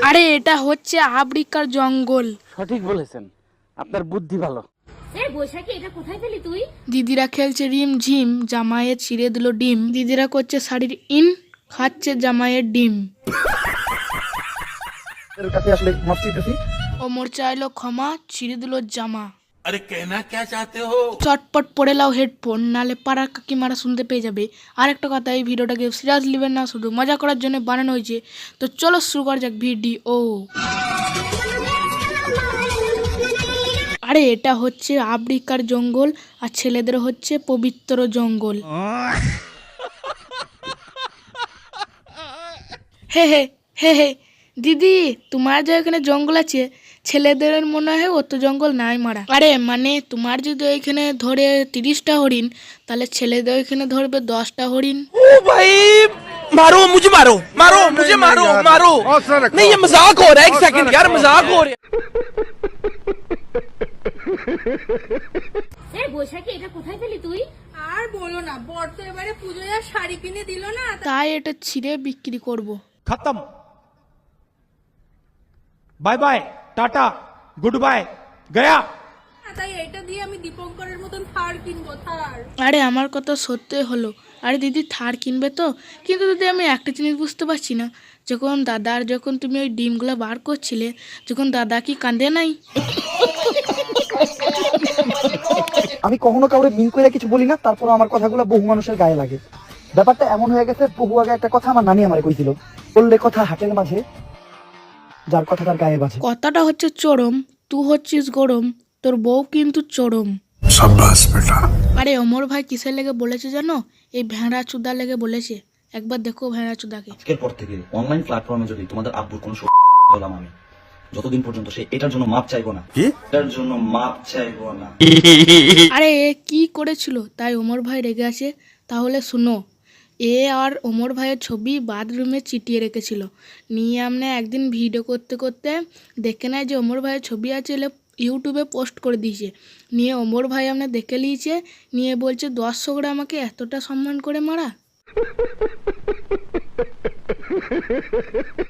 আরে এটা হচ্ছে আফ্রিকার জঙ্গল। সঠিক বলেছেন, আপনার বুদ্ধি ভালো। বৈশাখী, এটা কোথায় পেলি তুই? দিদিরা খেলছে রিম ঝিম, জামাইয়ের ছিঁড়ে দিল ডিম। দিদিরা করছে শাড়ির ইন, খাচ্ছে জামাইয়ের ডিম। ওমর চাইলো ক্ষমা, ছিঁড়ে দিল জামা। अरे कहना क्या चाहते हो? চটপট পড়ে লাও হেডফোন, নালে পাড়ার কাকিমারা শুনতে পেয়ে যাবে। আর একটা কথা, এই ভিডিওটাকে সিরিয়াস নেবেন না, শুধু মজা করার জন্য বানানো হয়েছে। তো চলো শুরু করা যাক ভিডিও। আরে এটা হচ্ছে আফ্রিকার জঙ্গল, আর ছেলেদের হচ্ছে পবিত্র জঙ্গল। হে হে হে হে দিদি, তোমার যে এখানে জঙ্গল আছে, ছেলেদের মনে হয় অত জঙ্গল নাই মারা। আরে মানে তোমার যদি ওইখানে ধরে 30টা হরিণ, তাহলে ছেলেদের ওইখানে ধরবে 10টা হরিণ। ओ भाई मारो मुझे, मारो मारो मुझे, मारो मारो। नहीं ये मजाक हो रहा है, एक सेकंड यार, मजाक हो रहा है। বৈশাখী, এটা কোথায় পেলি তুই? আর বলো না, বর তো এবারে পুজোয় আর শাড়ি কিনে দিল না, তাই এটা ছিঁড়ে বিক্রি করব। खत्म, bye bye, tata, good bye, गया। তাই এটা দিয়ে আমি দীপঙ্করের মতন থার কিনবো, থার। আরে আমার কথা সত্যি হলো। আরে দিদি থার কিনবে তো, কিন্তু দিদি আমি একটা জিনিস বুঝতে পারছি না, যখন তুমি ওই ডিমগুলো বার করছিলে, যখন দাদা কি কান্দে নাই? আমি কখনো কাউরে মিন করে কিছু বলি না, তারপর আমার কথাগুলো বহু মানুষের গায়ে লাগে। ব্যাপারটা এমন হয়ে গেছে, বহু আগে একটা কথা আমার নানি আমারে কইছিল, বললে কথা হাটের মাঝে, যার কথা তার গায়ে বাজে। কথাটা হচ্ছে চরম, তুই হচ্ছিস গরম, তোর বউ কিন্তু চরম। शाबाश बेटा। আরে অমর ভাই কিসের লেগে বলেছে জানো? এই ভেড়া চুদা লেগে বলেছে। একবার দেখো ভেড়া চুদাকে। আজকের পর থেকে অনলাইন প্ল্যাটফর্মে যদি তোমাদের আব্বুর কোনো বললাম আমি, যতদিন পর্যন্ত সে এটার জন্য মাপ চাইবো না, এটার জন্য মাপ চাইবো না। আরে এ কি করেছিল তাই ওমর ভাই রেগে আছে? তাহলে শুনো, এ আর ওমর ভাইয়ের ছবি বাথরুমে চিটিয়ে রেখেছিল। নিয়ে আমরা একদিন ভিডিও করতে করতে দেখে নেয় যে ওমর ভাইয়ের ছবি আছে, এলে ইউটিউবে পোস্ট করে দিয়েছে। নিয়ে ওমর ভাই আমরা দেখে নিয়েছে, নিয়ে বলছে দর্শকরা আমাকে এতটা সম্মান করে মারা।